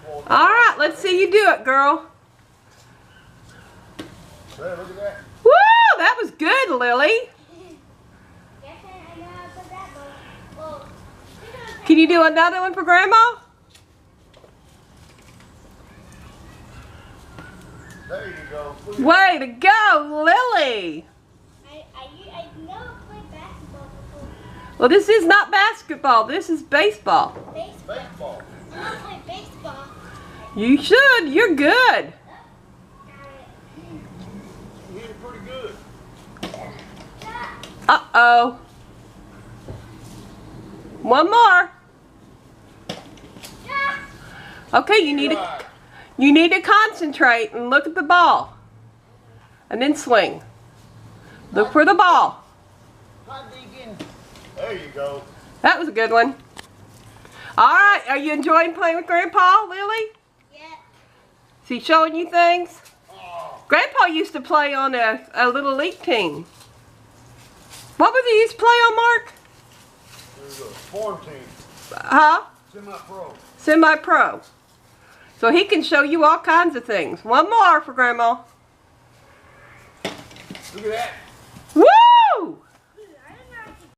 All right, let's see you do it, girl. There, look at that. Woo! That was good, Lily. Can you do another one for Grandma? There you go. Way to go, Lily. I never played basketball before. Well, this is not basketball. This is baseball. Baseball. I never played baseball. You should. You're good. You hit it pretty good. Uh-oh. One more. Okay, you need to concentrate and look at the ball. And then swing. Look for the ball. There you go. That was a good one. All right, are you enjoying playing with Grandpa, Lily? Yeah. Is he showing you things? Oh, Grandpa used to play on a little league team. What was he used to play on, Mark? there's a farm team. Huh? Semi-pro. Semi-pro. So he can show you all kinds of things. One more for Grandma. Look at that. Woo!